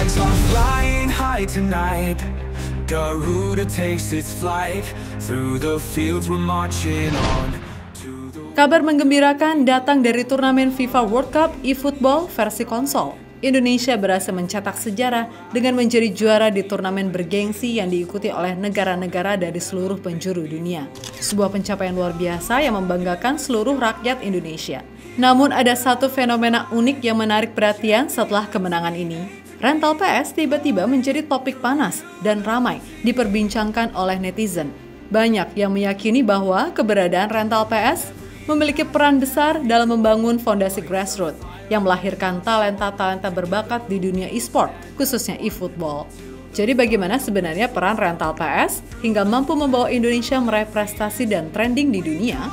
flags are flying high tonight. Garuda takes its flight. Through the fields we're marching on. Kabar menggembirakan datang dari turnamen FIFA World Cup eFootball versi konsol. Indonesia berhasil mencetak sejarah dengan menjadi juara di turnamen bergengsi yang diikuti oleh negara-negara dari seluruh penjuru dunia. Sebuah pencapaian luar biasa yang membanggakan seluruh rakyat Indonesia. Namun ada satu fenomena unik yang menarik perhatian setelah kemenangan ini. Rental PS tiba-tiba menjadi topik panas dan ramai diperbincangkan oleh netizen. Banyak yang meyakini bahwa keberadaan rental PS memiliki peran besar dalam membangun fondasi grassroots yang melahirkan talenta-talenta berbakat di dunia e-sport, khususnya e-football. Jadi bagaimana sebenarnya peran rental PS hingga mampu membawa Indonesia meraih prestasi dan trending di dunia?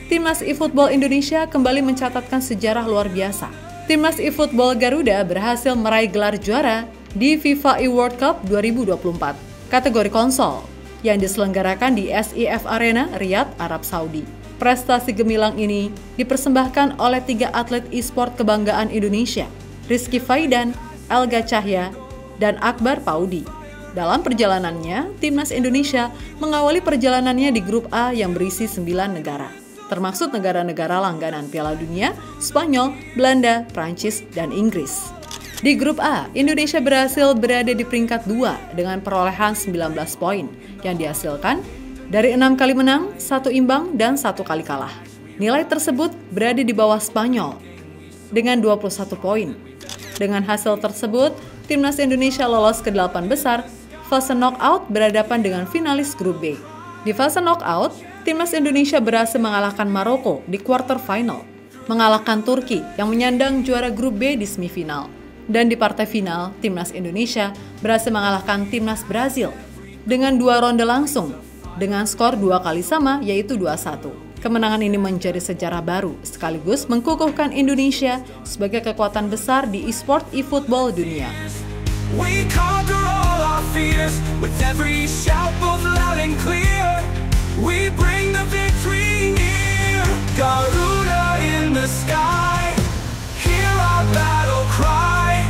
Timnas eFootball Indonesia kembali mencatatkan sejarah luar biasa. Timnas eFootball Garuda berhasil meraih gelar juara di FIFA eWorld Cup 2024, kategori konsol, yang diselenggarakan di SIF Arena, Riyadh, Arab Saudi. Prestasi gemilang ini dipersembahkan oleh 3 atlet e-sport kebanggaan Indonesia, Rizky Faidan, Elga Cahya, dan Akbar Paudi. Dalam perjalanannya, Timnas Indonesia mengawali perjalanannya di grup A yang berisi 9 negara. Termasuk negara-negara langganan Piala Dunia, Spanyol, Belanda, Prancis, dan Inggris. Di grup A, Indonesia berhasil berada di peringkat 2 dengan perolehan 19 poin yang dihasilkan dari 6 kali menang, 1 imbang, dan 1 kali kalah. Nilai tersebut berada di bawah Spanyol dengan 21 poin. Dengan hasil tersebut, Timnas Indonesia lolos ke 8 besar, fase knockout berhadapan dengan finalis grup B. Di fase knockout, Timnas Indonesia berhasil mengalahkan Maroko di quarter final, mengalahkan Turki yang menyandang juara grup B di semifinal. Dan di partai final, Timnas Indonesia berhasil mengalahkan Timnas Brazil dengan 2 ronde langsung, dengan skor 2 kali sama yaitu 2-1. Kemenangan ini menjadi sejarah baru, sekaligus mengkukuhkan Indonesia sebagai kekuatan besar di e-sport e-football dunia. We conquer all our fears with every shout both loud and clear. We bring the victory near. Garuda in the sky. Hear our battle cry.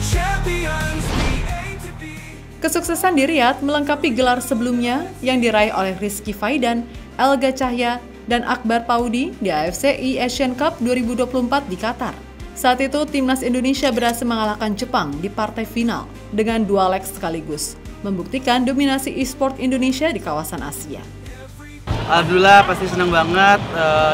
Champions we aim to be. Kesuksesan di Riyadh melengkapi gelar sebelumnya yang diraih oleh Rizky Faidan, Elga Cahya, dan Akbar Paudi di AFC Asian Cup 2024 di Qatar. Saat itu, Timnas Indonesia berhasil mengalahkan Jepang di partai final dengan 2 leg sekaligus, membuktikan dominasi e-sport Indonesia di kawasan Asia. Alhamdulillah pasti senang banget,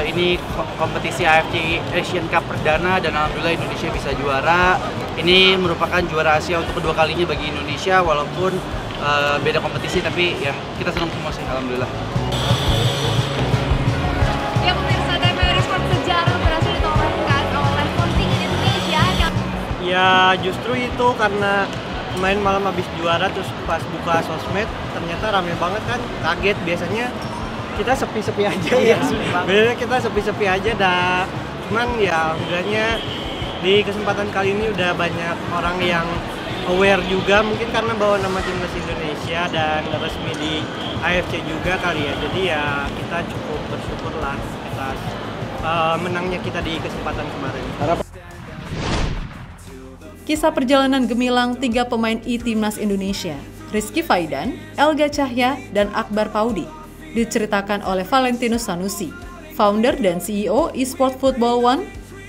ini kompetisi AFC Asian Cup perdana dan alhamdulillah Indonesia bisa juara. Ini merupakan juara Asia untuk kedua kalinya bagi Indonesia, walaupun beda kompetisi, tapi ya kita senang semua sih, alhamdulillah. Ya pemirsa, DMR Sport sejarah berhasil ditorehkan oleh kontingen Indonesia. Ya justru itu karena main malam habis juara, terus pas buka sosmed ternyata rame banget kan, kaget. Biasanya kita sepi-sepi aja ya, biasanya kita sepi-sepi aja dah. Cuman ya alhamdulillahnya di kesempatan kali ini udah banyak orang yang aware juga, mungkin karena bawa nama timnas Indonesia dan resmi di AFC juga kali ya. Jadi ya kita cukup bersyukur lah atas menangnya kita di kesempatan kemarin. Kisah perjalanan gemilang 3 pemain e-timnas Indonesia, Rizky Faidan, Elga Cahya, dan Akbar Paudi, diceritakan oleh Valentinus Sanusi, founder dan CEO eSport Football One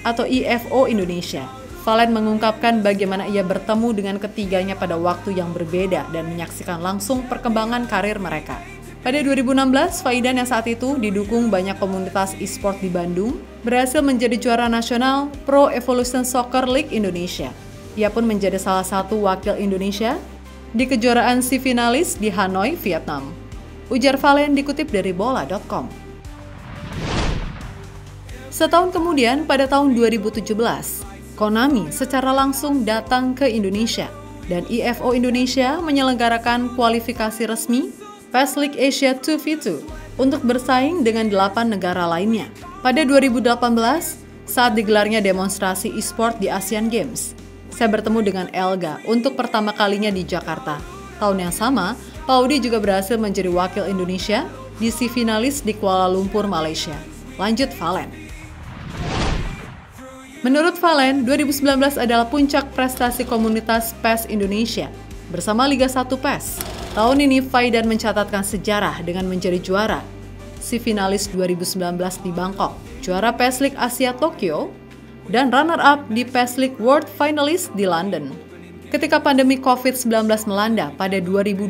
atau EFO Indonesia. Valen mengungkapkan bagaimana ia bertemu dengan ketiganya pada waktu yang berbeda dan menyaksikan langsung perkembangan karir mereka. Pada 2016, Faidan yang saat itu didukung banyak komunitas e-sport di Bandung, berhasil menjadi juara nasional Pro Evolution Soccer League Indonesia. Ia pun menjadi salah satu wakil Indonesia di kejuaraan si finalis di Hanoi, Vietnam. Ujar Valen dikutip dari bola.com. Setahun kemudian, pada tahun 2017, Konami secara langsung datang ke Indonesia dan EFO Indonesia menyelenggarakan kualifikasi resmi PES League Asia 2v2 untuk bersaing dengan 8 negara lainnya. Pada 2018, saat digelarnya demonstrasi e-sport di Asian Games, saya bertemu dengan Elga untuk pertama kalinya di Jakarta. Tahun yang sama, Paudi juga berhasil menjadi wakil Indonesia di si finalis di Kuala Lumpur, Malaysia. Lanjut Valen. Menurut Valen, 2019 adalah puncak prestasi komunitas PES Indonesia bersama Liga 1 PES. Tahun ini Faidan mencatatkan sejarah dengan menjadi juara si finalis 2019 di Bangkok, juara PES League Asia Tokyo, dan runner-up di PES League World Finalist di London. Ketika pandemi COVID-19 melanda pada 2020,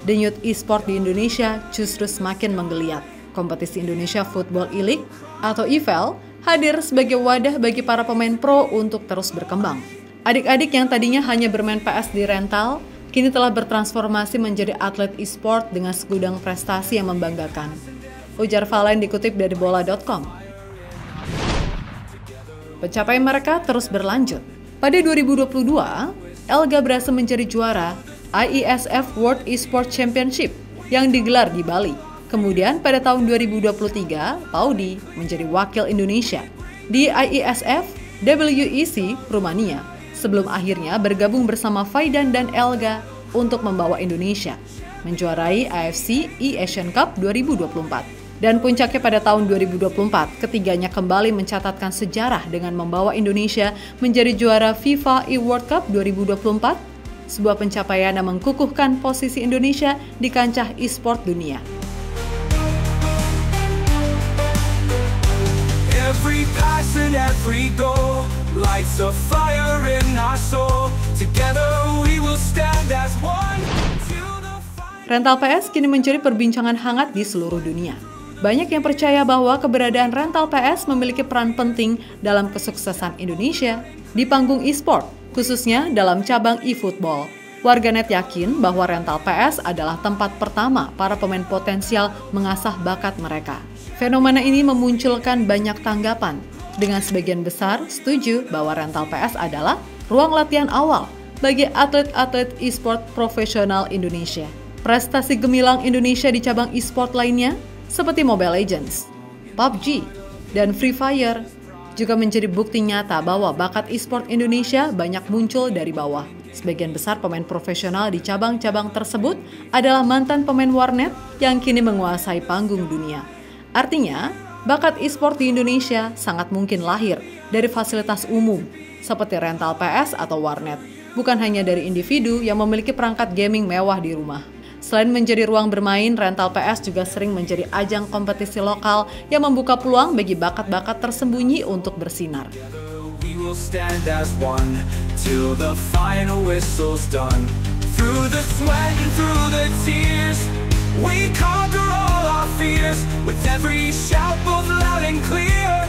denyut e-sport di Indonesia justru semakin menggeliat. Kompetisi Indonesia Football E-League atau IFL hadir sebagai wadah bagi para pemain pro untuk terus berkembang. Adik-adik yang tadinya hanya bermain PS di rental, kini telah bertransformasi menjadi atlet e-sport dengan segudang prestasi yang membanggakan. Ujar Valen dikutip dari bola.com. Pencapaian mereka terus berlanjut. Pada 2022, Elga berhasil menjadi juara IESF World Esport Championship yang digelar di Bali. Kemudian pada tahun 2023, Paudi menjadi wakil Indonesia di IESF WEC Rumania sebelum akhirnya bergabung bersama Faidan dan Elga untuk membawa Indonesia menjuarai AFC E-Asian Cup 2024. Dan puncaknya pada tahun 2024, ketiganya kembali mencatatkan sejarah dengan membawa Indonesia menjadi juara FIFA E-World Cup 2024, sebuah pencapaian yang mengukuhkan posisi Indonesia di kancah e-sport dunia. Every pass and every goal lights a fire in our soul. Together we will stand as one. Rental PS kini menjadi perbincangan hangat di seluruh dunia. Banyak yang percaya bahwa keberadaan rental PS memiliki peran penting dalam kesuksesan Indonesia di panggung e-sport, khususnya dalam cabang e-football. Warganet yakin bahwa rental PS adalah tempat pertama para pemain potensial mengasah bakat mereka. Fenomena ini memunculkan banyak tanggapan, dengan sebagian besar setuju bahwa rental PS adalah ruang latihan awal bagi atlet-atlet e-sport profesional Indonesia. Prestasi gemilang Indonesia di cabang e-sport lainnya, seperti Mobile Legends, PUBG, dan Free Fire, juga menjadi bukti nyata bahwa bakat e-sport Indonesia banyak muncul dari bawah. Sebagian besar pemain profesional di cabang-cabang tersebut adalah mantan pemain warnet yang kini menguasai panggung dunia. Artinya, bakat e-sport di Indonesia sangat mungkin lahir dari fasilitas umum, seperti rental PS atau warnet, bukan hanya dari individu yang memiliki perangkat gaming mewah di rumah. Selain menjadi ruang bermain, rental PS juga sering menjadi ajang kompetisi lokal yang membuka peluang bagi bakat-bakat tersembunyi untuk bersinar. We will stand as one till the final whistle's done. Through the sweat and through the tears, we conquer all our fears. With every shout both loud and clear,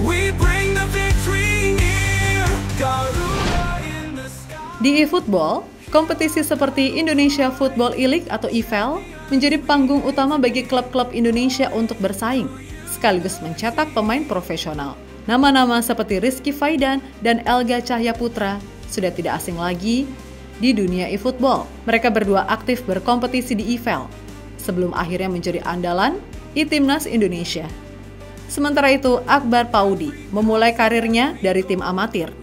we bring the victory near. Garuda in the sky. Di e-football, kompetisi seperti Indonesia Football E-League atau IFL menjadi panggung utama bagi klub-klub Indonesia untuk bersaing, sekaligus mencetak pemain profesional. Nama-nama seperti Rizky Faidan dan Elga Cahyaputra sudah tidak asing lagi di dunia e-football. Mereka berdua aktif berkompetisi di IFL, sebelum akhirnya menjadi andalan e-timnas Indonesia. Sementara itu, Akbar Paudi memulai karirnya dari tim amatir.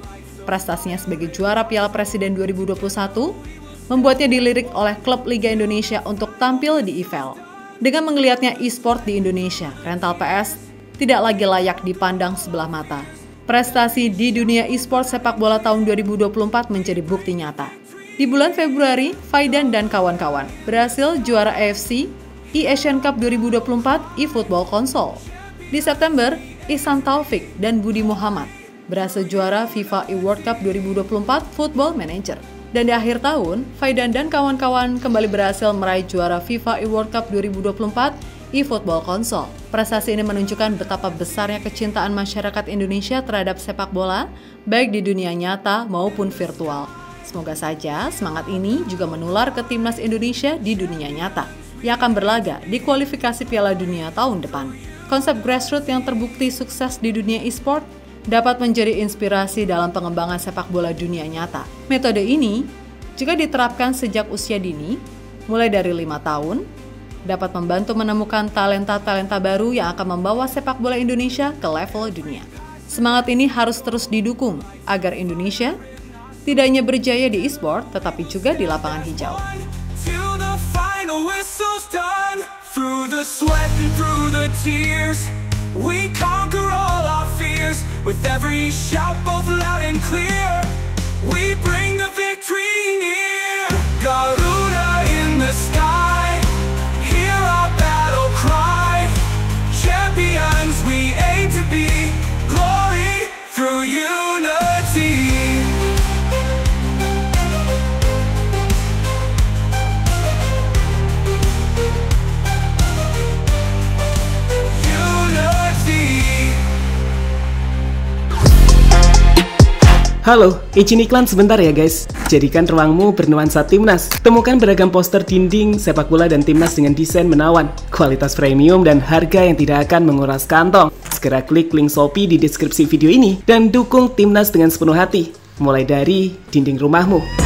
Prestasinya sebagai juara Piala Presiden 2021 membuatnya dilirik oleh klub Liga Indonesia untuk tampil di IFL. Dengan menggeliatnya e-sport di Indonesia, rental PS tidak lagi layak dipandang sebelah mata. Prestasi di dunia e-sport sepak bola tahun 2024 menjadi bukti nyata. Di bulan Februari, Faidan dan kawan-kawan berhasil juara AFC E-Asian Cup 2024 e-football konsol. Di September, Ihsan Taufik dan Budi Muhammad berhasil juara FIFA E-World Cup 2024 Football Manager. Dan di akhir tahun, Faidan dan kawan-kawan kembali berhasil meraih juara FIFA E-World Cup 2024 e-football konsol. Prestasi ini menunjukkan betapa besarnya kecintaan masyarakat Indonesia terhadap sepak bola, baik di dunia nyata maupun virtual. Semoga saja semangat ini juga menular ke timnas Indonesia di dunia nyata, yang akan berlaga di kualifikasi Piala Dunia tahun depan. Konsep grassroots yang terbukti sukses di dunia e-sport dapat menjadi inspirasi dalam pengembangan sepak bola dunia nyata. Metode ini, jika diterapkan sejak usia dini, mulai dari 5 tahun, dapat membantu menemukan talenta-talenta baru yang akan membawa sepak bola Indonesia ke level dunia. Semangat ini harus terus didukung agar Indonesia tidak hanya berjaya di e-sport, tetapi juga di lapangan hijau. Till the final whistle's done. Through the sweat and through the tears, we conquer all our fears. With every shout both loud and clear, we bring the victory near. Garuda in the sky, hear our battle cry. Champions we aim to be, glory through unity. Halo, izin iklan sebentar ya guys. Jadikan ruangmu bernuansa Timnas. Temukan beragam poster dinding, sepak bola dan Timnas dengan desain menawan, kualitas premium dan harga yang tidak akan menguras kantong. Segera klik link Shopee di deskripsi video ini dan dukung Timnas dengan sepenuh hati. Mulai dari dinding rumahmu.